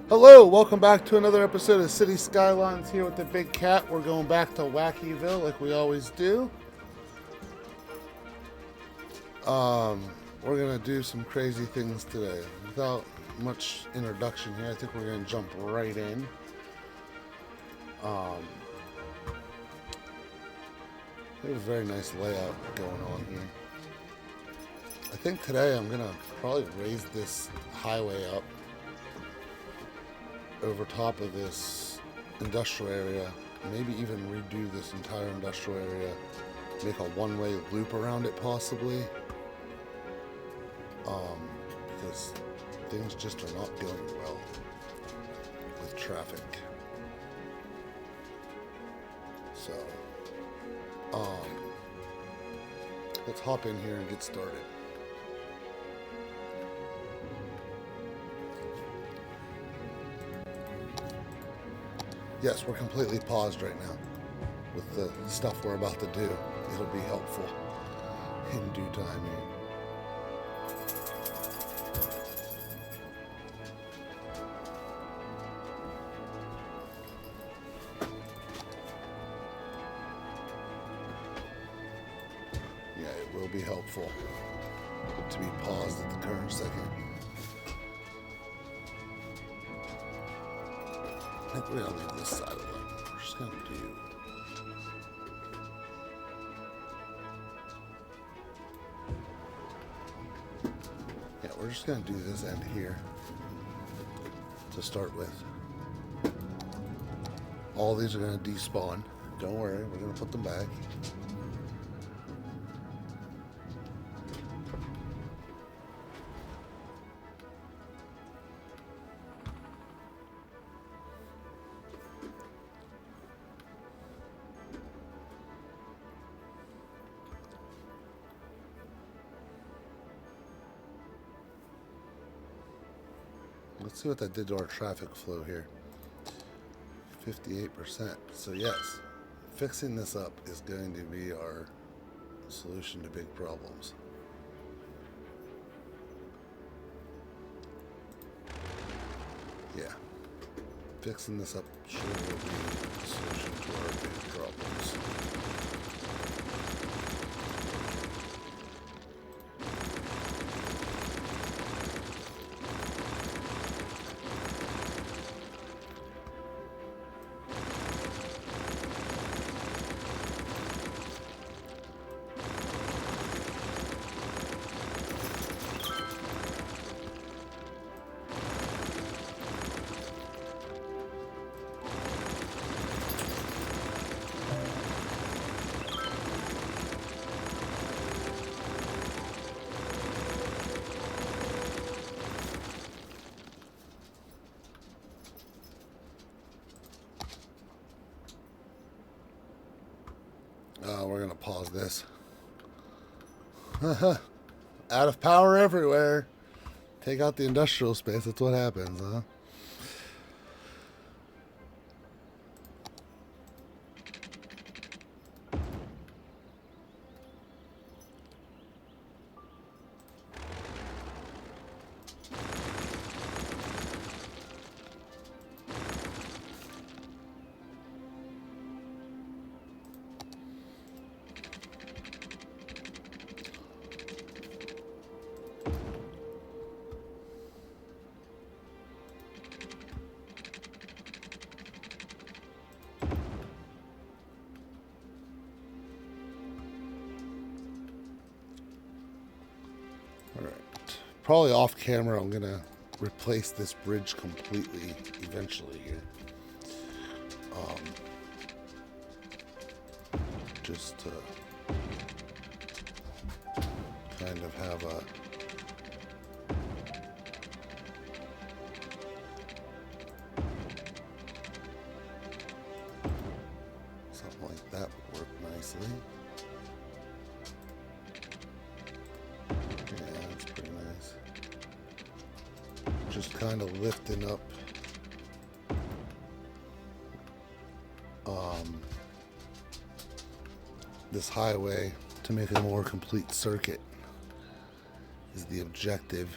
Hello, welcome back to another episode of City Skylines here with the Big Cat. We're going back to Wakiville like we always do. We're gonna do some crazy things today. Without much introduction here, I think we're gonna jump right in. There's a very nice layout going on here. I think today I'm gonna probably raise this highway up over top of this industrial area, maybe even redo this entire industrial area, make a one-way loop around it possibly, because things just are not going well with traffic. So, let's hop in here and get started. Yes, we're completely paused right now with the stuff we're about to do. It'll be helpful in due time here. Yeah, it will be helpful to be paused at the current second. I think we're gonna leave this side alone. We're just gonna do. Yeah, we're just gonna do this end here to start with. All these are gonna despawn. Don't worry, we're gonna put them back. Let's see what that did to our traffic flow here. 58%. So yes, fixing this up is going to be our solution to big problems. Yeah. Fixing this up sure will be the solution to our big problems. We're gonna pause this. Out of power everywhere. Take out the industrial space. That's what happens, huh? Probably off camera, I'm gonna replace this bridge completely eventually here. Just to kind of have a something like that would work nicely. Just kind of lifting up this highway to make a more complete circuit is the objective.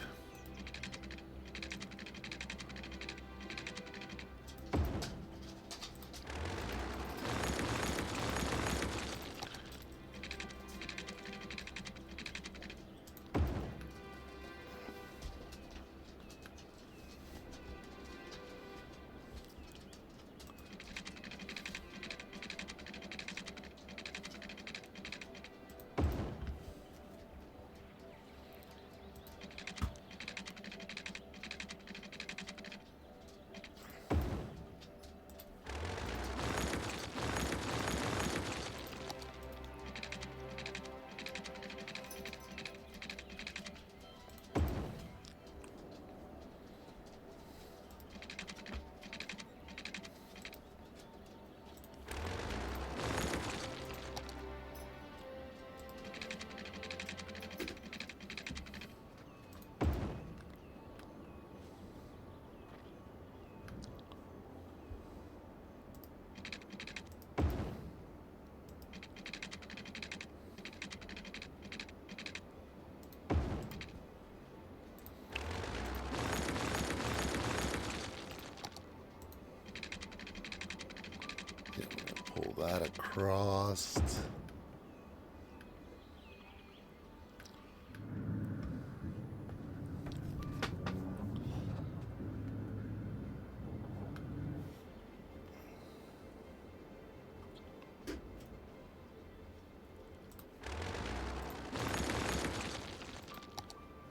that across.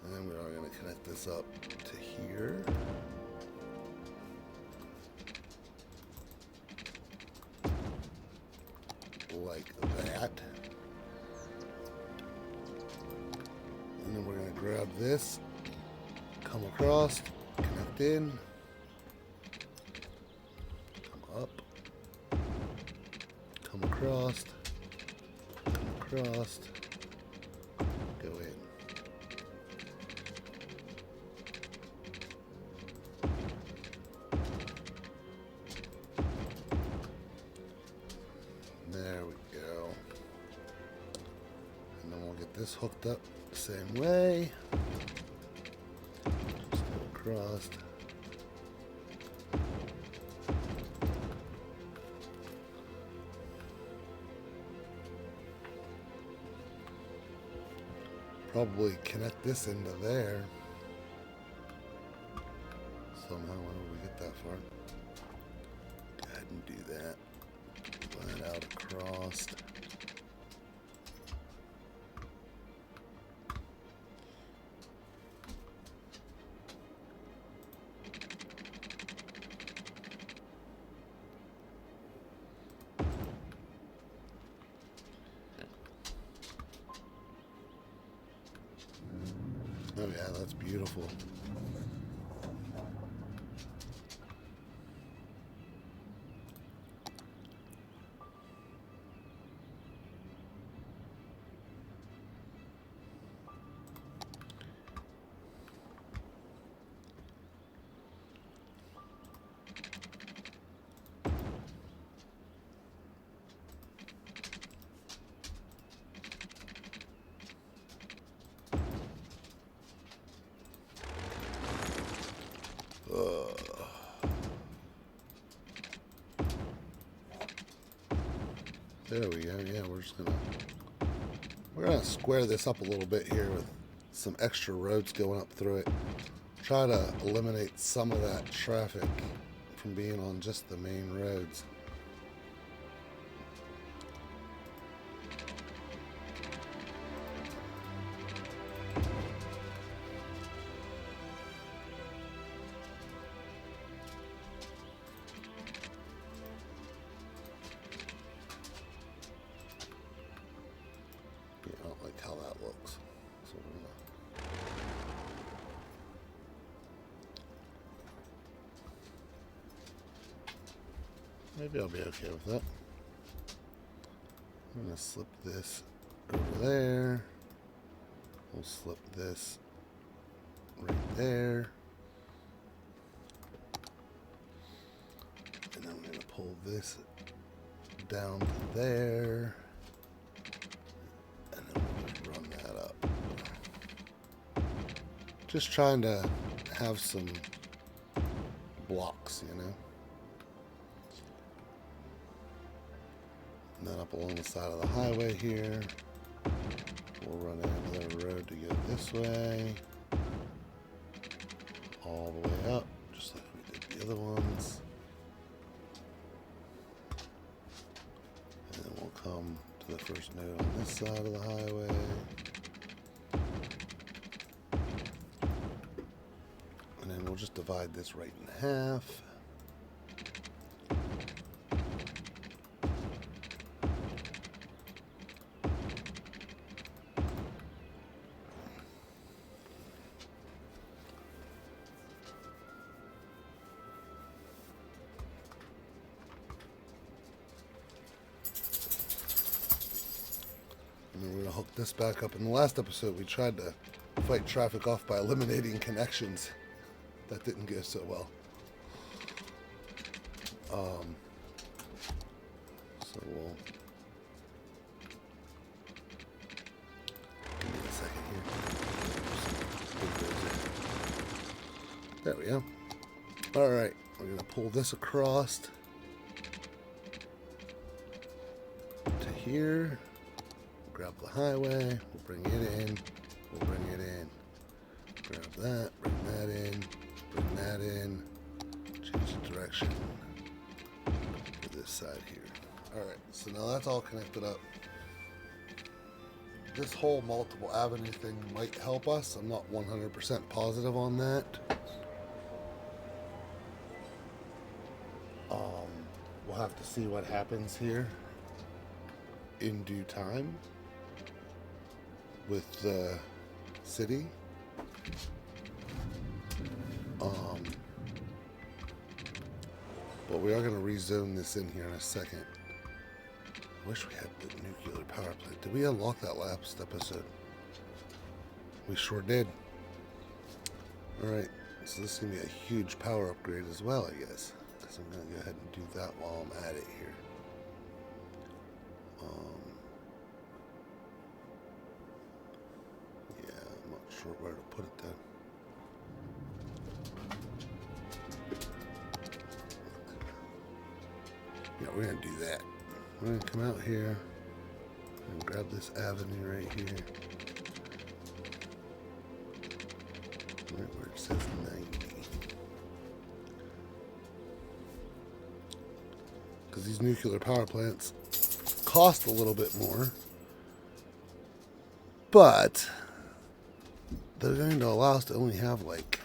And we are going to connect this up to here. Like that. And then we're going to grab this, come across, connect in, come up, come across, go in. There we go. And then we'll get this hooked up the same way. Just go across. Probably connect this into there. Somehow, whenever we get that far. Go ahead and do that. That out across. Oh yeah, that's beautiful. There we go. Yeah, we're gonna square this up a little bit here with some extra roads going up through it. Try to eliminate some of that traffic from being on just the main roads. I don't like how that looks. So maybe I'll be okay with that. I'm going to slip this over there. We'll slip this right there. And then I'm going to pull this down to there. And then we'll just run that up. Just trying to have some blocks, you know. And then up along the side of the highway here, we'll run another road to go this way, all the way up, just like we did the other ones. And then we'll come to the first node on this side of the highway. And then we'll just divide this right in half. And then we're going to hook this back up. In the last episode, we tried to fight traffic off by eliminating connections. That didn't go so well. So we'll... Give me a second here. There we go. Alright, we're going to pull this across. here. Grab the highway. We'll bring it in. We'll bring it in. Grab that. Bring that in. Bring that in. Change the direction to this side here. Alright, so now that's all connected up. This whole multiple avenue thing might help us. I'm not 100% positive on that. We'll have to see what happens here in due time with the city. But we are going to rezone this in here in a second. I wish we had the nuclear power plant. Did we unlock that last episode? We sure did. Alright, so this is going to be a huge power upgrade as well, I guess. Because I'm going to go ahead and do that while I'm at it here. Yeah, I'm not sure where to put it though. Yeah, we're going to do that. We're going to come out here and grab this avenue right here. Right where it says 90. Because these nuclear power plants cost a little bit more. But they're going to allow us to only have like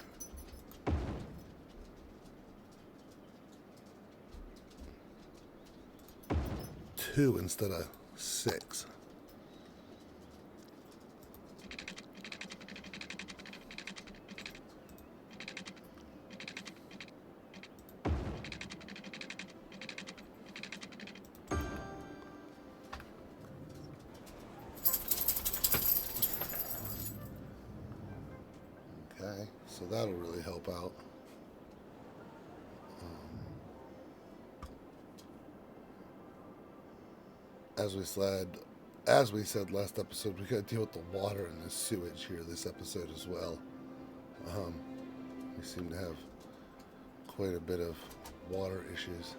2 instead of 6. Okay, so that'll really help out. As we said last episode, we got to deal with the water and the sewage here this episode as well. We seem to have quite a bit of water issues.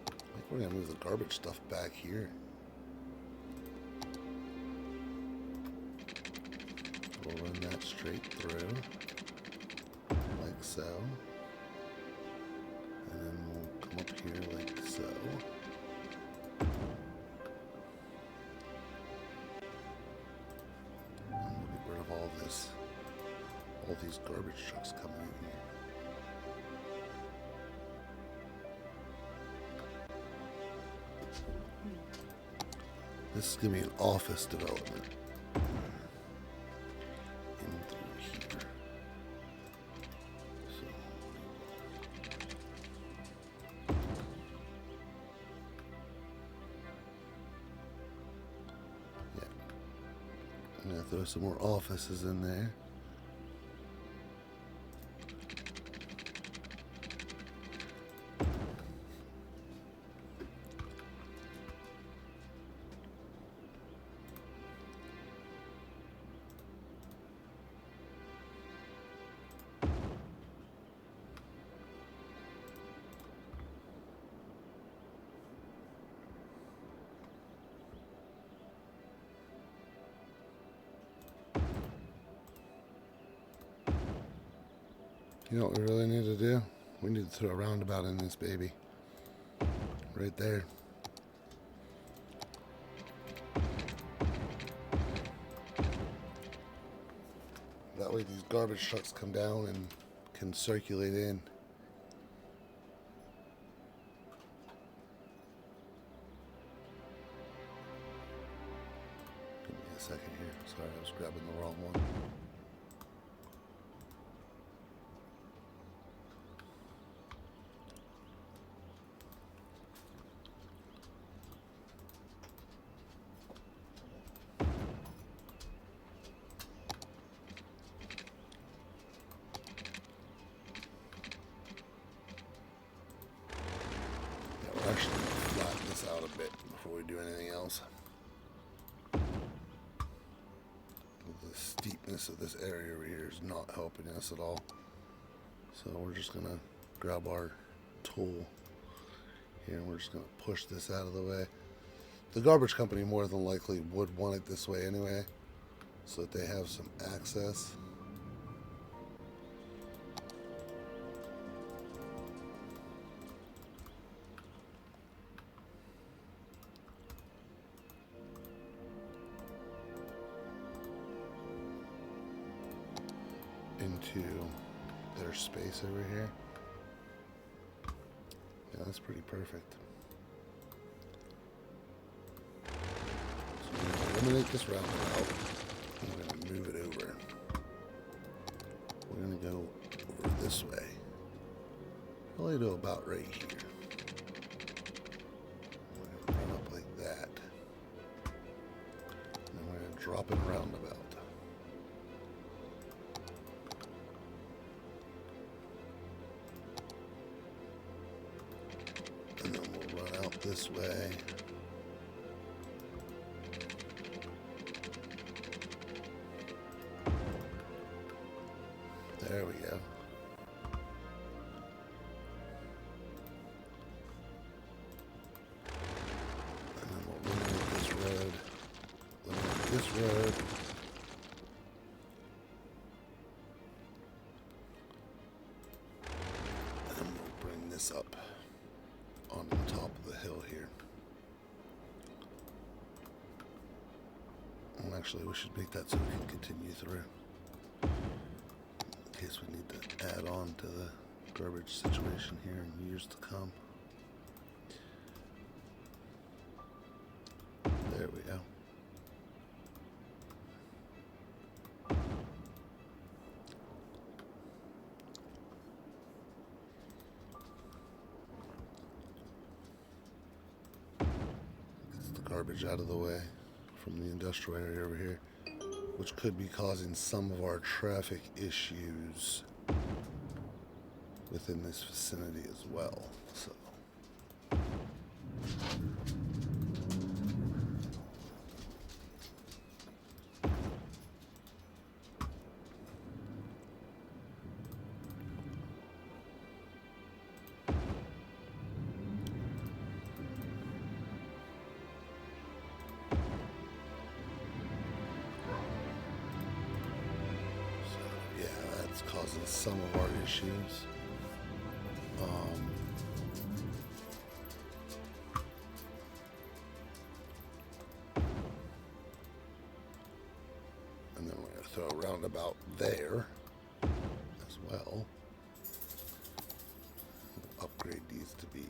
I think we're going to move the garbage stuff back here. We'll run that straight through, like so. And then we'll come up here like so. And we'll get rid of all these garbage trucks coming in here. This is going to be an office development. I'm going to throw some more offices in there. You know what we really need to do? We need to throw a roundabout in this baby. Right there. That way these garbage trucks come down and can circulate in. Give me a second here. Sorry, I was grabbing the wrong one. Actually, flatten this out a bit before we do anything else. the steepness of this area over here is not helping us at all. So we're just going to grab our tool here and we're just going to push this out of the way. The garbage company more than likely would want it this way anyway, so that they have some access. Into their space over here. Yeah, that's pretty perfect. So we're going to eliminate this roundabout. We're going to move it over. We're going to go over this way. Probably to about right here. We're going to run up like that. And then we're going to drop it roundabout. And then we'll run out this way. There we go. And then we'll eliminate this road. Eliminate this road. And then we'll bring this up on the top of the hill here. Well, actually, we should make that so we can continue through. In case we need to add on to the garbage situation here in years to come. There we go. Gets the garbage out of the way from the industrial area over here, which could be causing some of our traffic issues within this vicinity as well. So causing some of our issues. And then we're going to throw a roundabout there as well. We'll upgrade these to be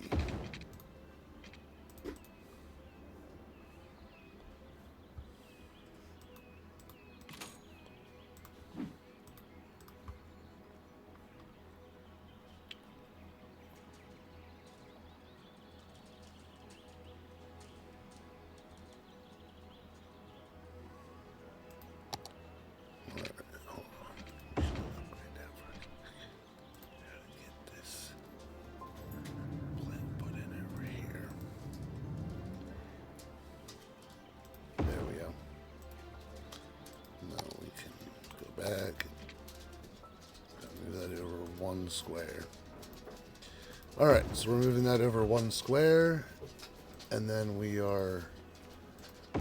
back. Move that over one square. Alright, so we're moving that over one square, and then we are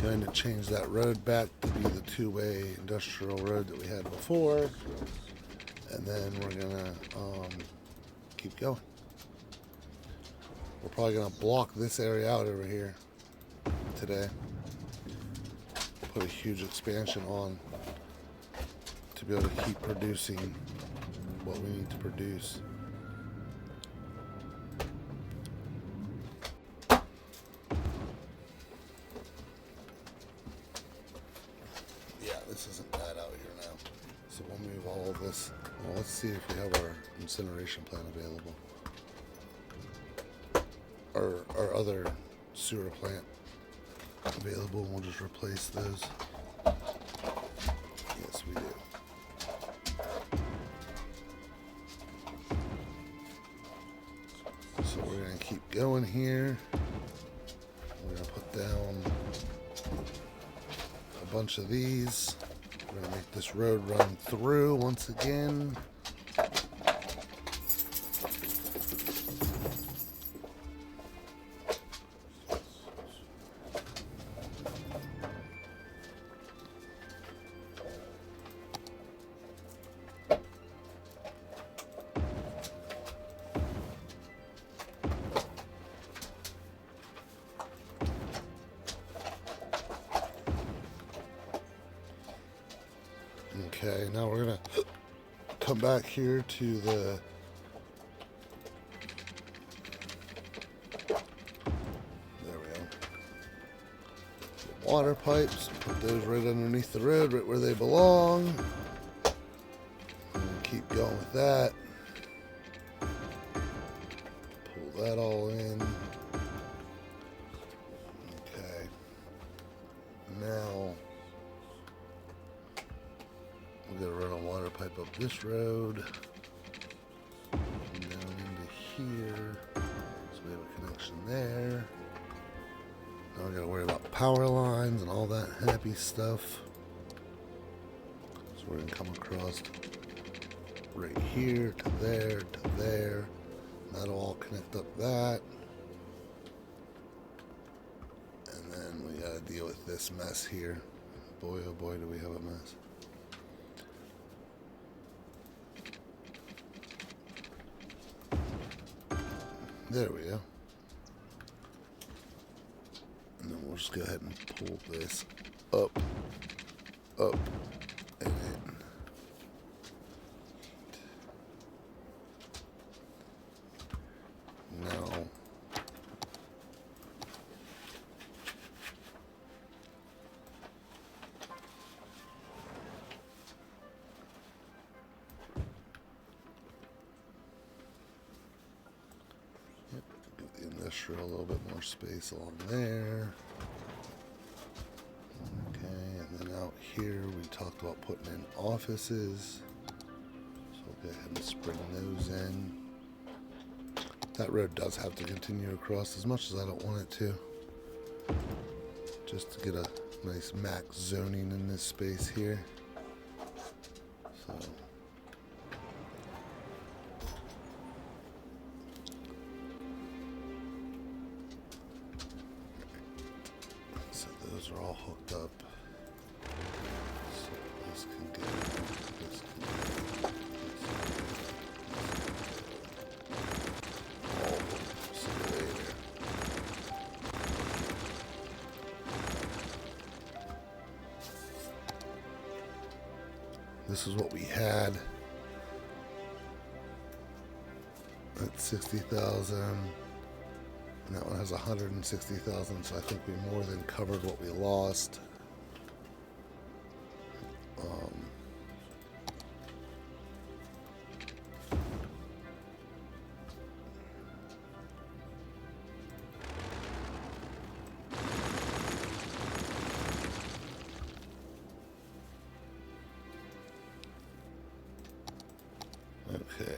going to change that road back to be the two-way industrial road that we had before, and then we're gonna keep going. We're probably gonna block this area out over here today, put a huge expansion on to be able to keep producing what we need to produce. Yeah, this isn't bad out here now. So we'll move all of this. Well, let's see if we have our incineration plant available. Our other sewer plant available, and we'll just replace those. Yes, we do. So we're going to keep going here. We're going to put down a bunch of these. We're going to make this road run through once again. Okay, now we're going to come back here to the water pipes, put those right underneath the road, right where they belong. And keep going with that. Pull that all in. Okay. Now we're gonna run a water pipe up this road and down into here. So we have a connection there. Now we gotta worry about power lines and all that happy stuff. So we're gonna come across right here to there to there. That'll all connect up that. And then we gotta deal with this mess here. Boy, oh boy, do we have a mess. There we go. And then we'll just go ahead and pull this up, and in. Now, give the industrial a little bit more space along there. Okay, and then out here we talked about putting in offices. So we'll go ahead and spring those in. That road does have to continue across as much as I don't want it to. Just to get a nice max zoning in this space here. So. So those are all hooked up. So this can go, this can go, this is what we had at 60,000, and that one has 160,000, so I think we more than covered what we lost. Okay.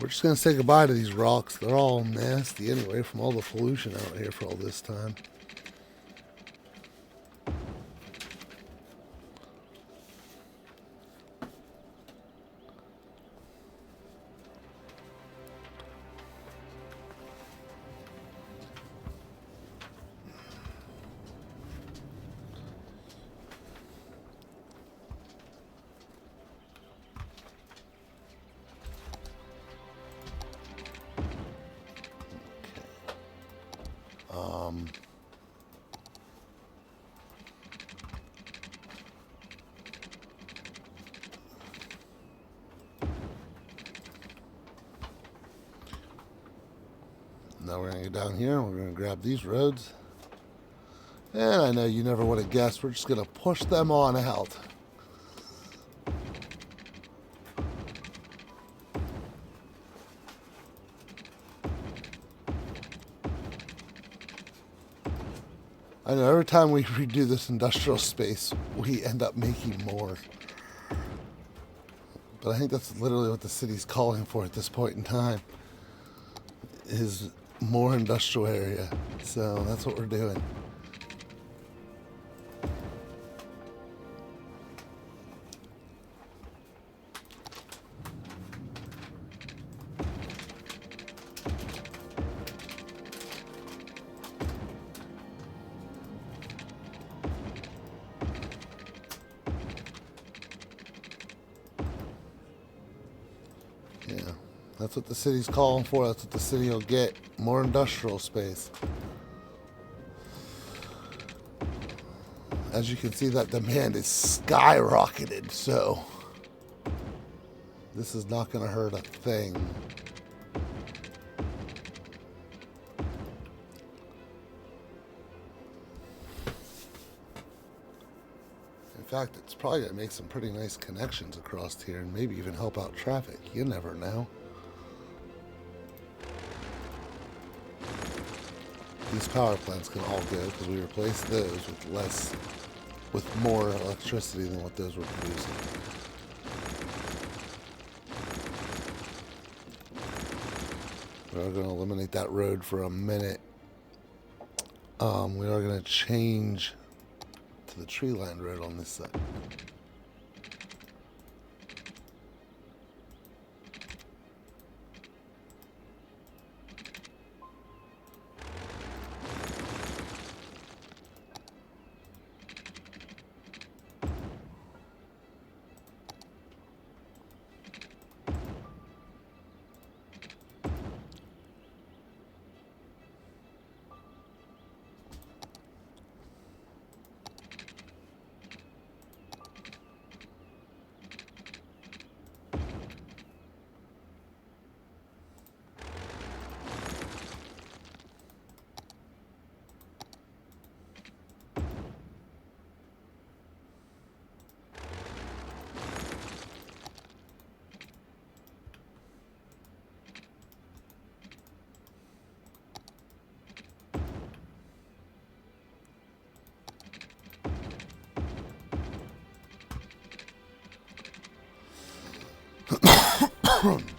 We're just going to say goodbye to these rocks. They're all nasty anyway from all the pollution out here for all this time. Now we're going to go down here and we're going to grab these roads. And I know you never would have guessed, we're just going to push them on out. I know every time we redo this industrial space, we end up making more. But I think that's literally what the city's calling for at this point in time, is more industrial area. So that's what we're doing. Yeah, that's what the city's calling for. That's what the city will get. More industrial space. As you can see, that demand is skyrocketed, so this is not going to hurt a thing. In fact, it's probably going to make some pretty nice connections across here and maybe even help out traffic. You never know. These power plants can all go because we replaced those with more electricity than what those were producing. We are going to eliminate that road for a minute. We are going to change to the tree lined road on this side.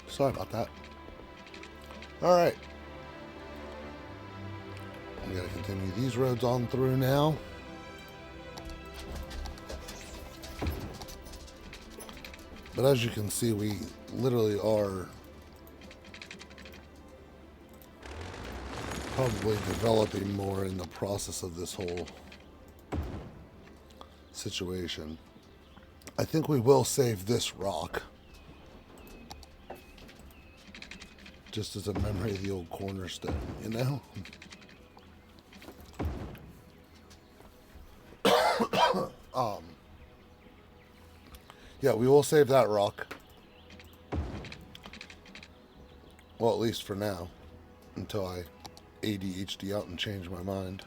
Sorry about that. Alright. We gotta continue these roads on through now. But as you can see, we literally are probably developing more in the process of this whole situation. I think we will save this rock, just as a memory of the old cornerstone, you know? Yeah, we will save that rock. Well, at least for now, until I ADHD out and change my mind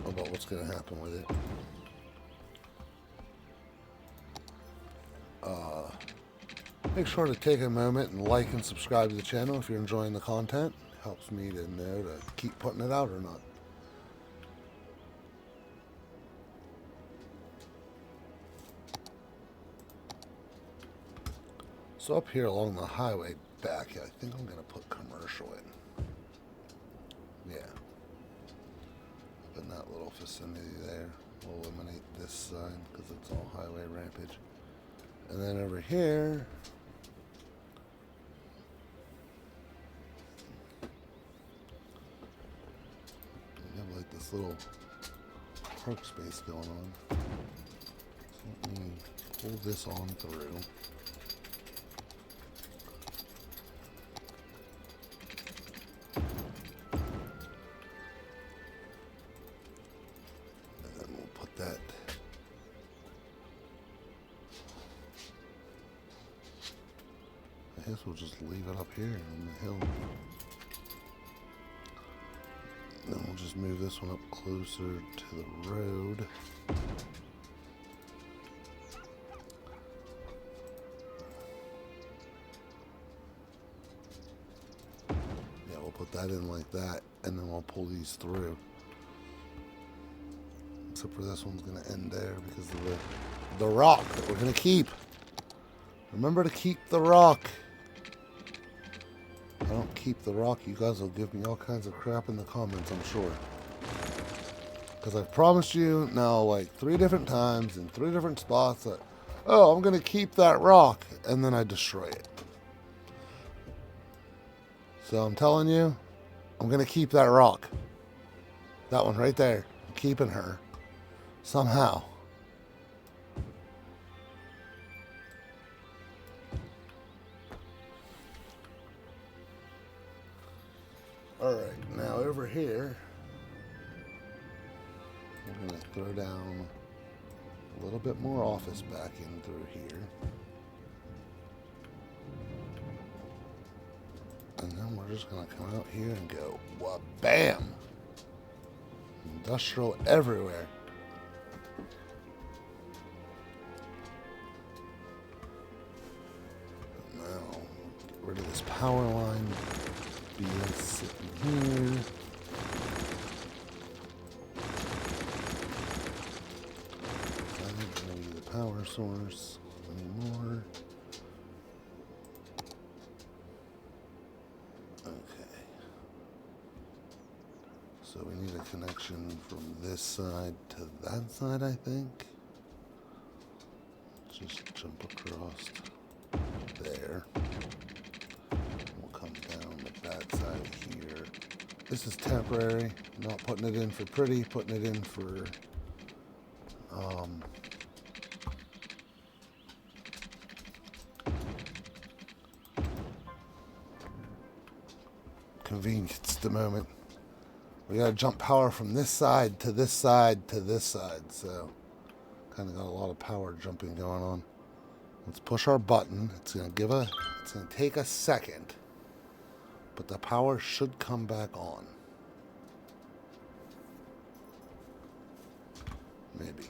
about what's going to happen with it. Make sure to take a moment and like and subscribe to the channel if you're enjoying the content. It helps me to know to keep putting it out or not. So up here along the highway back, I think I'm going to put commercial in. Yeah. Up in that little vicinity there. We'll eliminate this sign because it's all highway rampage. And then over here, we have like this little park space going on. So let me pull this on through. That I guess we'll just leave it up here on the hill. Then we'll just move this one up closer to the road. Yeah, we'll put that in like that, and then we'll pull these through. Except for this one's going to end there because of the rock that we're going to keep. Remember to keep the rock. If I don't keep the rock, you guys will give me all kinds of crap in the comments, I'm sure. Because I've promised you now like 3 different times in 3 different spots that, oh, I'm going to keep that rock, and then I destroy it. So I'm telling you, I'm going to keep that rock. That one right there. I'm keeping her. Somehow. Alright, now over here, we're going to throw down a little bit more office back in through here. And then we're just going to come out here and go, wha-bam! Industrial everywhere. Now, get rid of this power line. BS sitting here. I don't need the power source anymore. Okay. So we need a connection from this side to that side, I think. Let's just jump across there. We'll come down the back side here. This is temporary. I'm not putting it in for pretty, putting it in for convenience at the moment. We gotta jump power from this side to this side to this side, so kind of got a lot of power jumping going on. Let's push our button. It's gonna take a second, but the power should come back on. Maybe.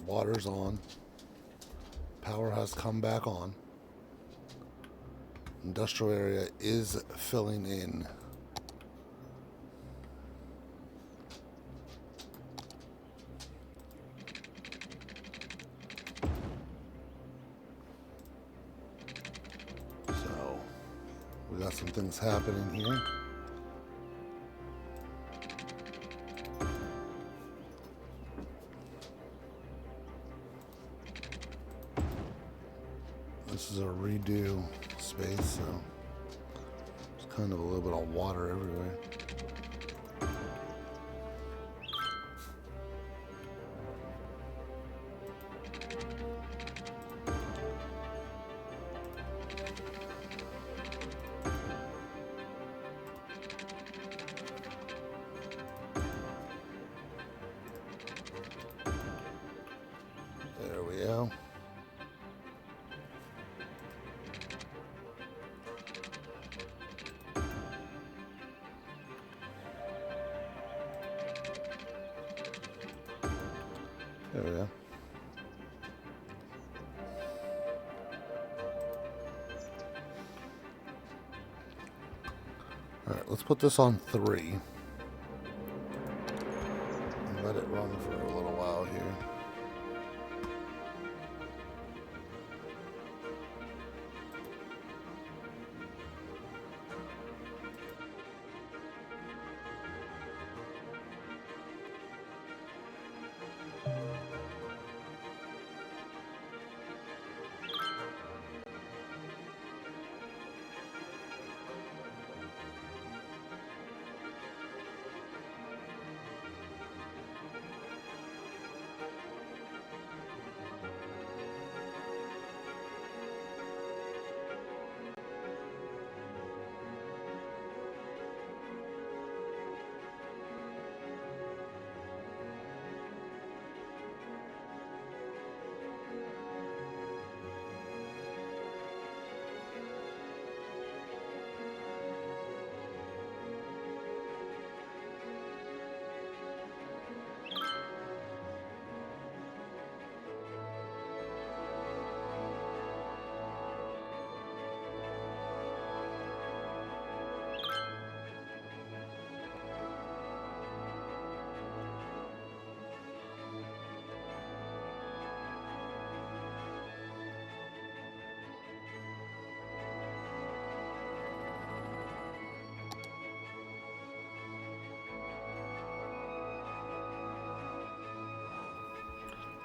Water's on. Power has come back on. Industrial area is filling in. So, we got some things happening here. This is a redo space, so there's kind of a little bit of water everywhere. There we go. There we go. All right, let's put this on 3. And let it run for a little while here.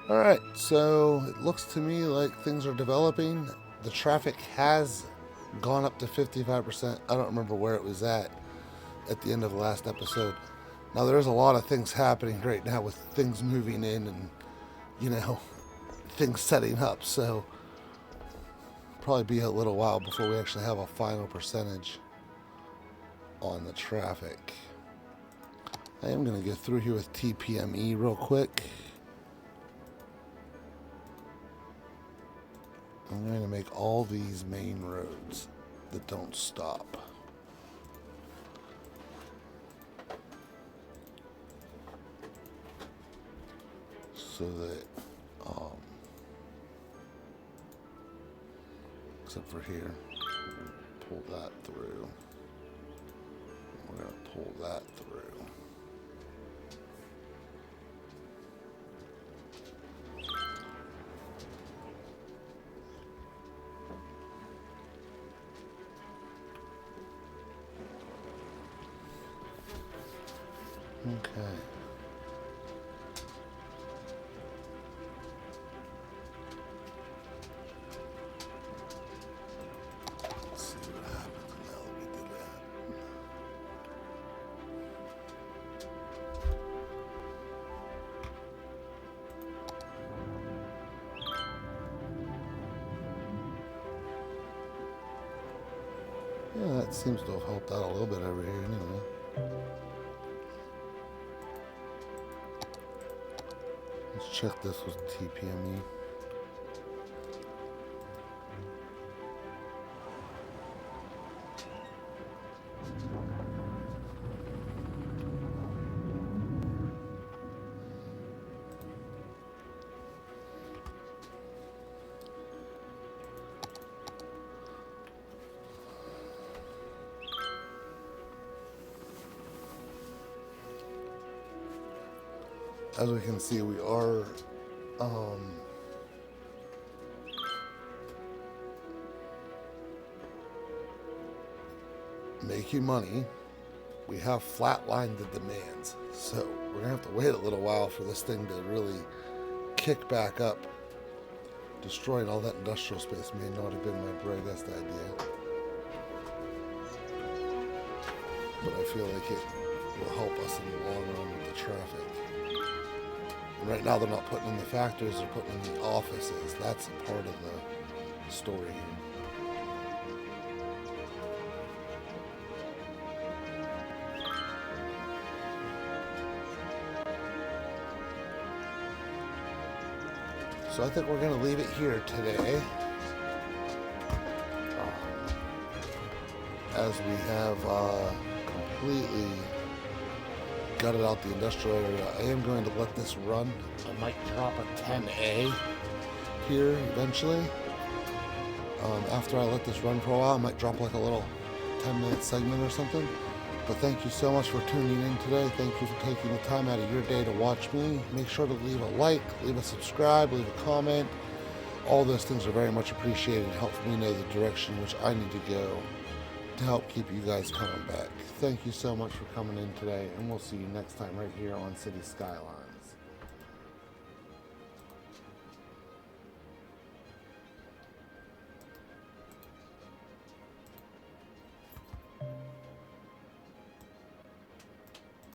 Alright, so it looks to me like things are developing. The traffic has gone up to 55%. I don't remember where it was at the end of the last episode. Now there's a lot of things happening right now with things moving in and, you know, things setting up. So probably be a little while before we actually have a final percentage on the traffic. I am going to go through here with TPME real quick. I'm going to make all these main roads that don't stop. So that, except for here, we're going to pull that through. We're going to pull that through. Okay. Let's see what happens now that we did that. Yeah, that seems to have helped out a little bit over here anyway. Let's check this with TPME. As we can see, we are making money. We have flatlined the demands, so we're gonna have to wait a little while for this thing to really kick back up. Destroying all that industrial space may not have been my brightest idea, but I feel like it will help us in the long run with the traffic. And right now they're not putting in the factories, they're putting in the offices. That's a part of the story here. So I think we're going to leave it here today. As we have completely gutted out the industrial area. I am going to let this run. I might drop a 10A here eventually. After I let this run for a while, I might drop like a little 10-minute segment or something. But thank you so much for tuning in today. Thank you for taking the time out of your day to watch me. Make sure to leave a like, leave a subscribe, leave a comment. All those things are very much appreciated. It helps me know the direction which I need to go to help keep you guys coming back. Thank you so much for coming in today, and we'll see you next time right here on City Skylines.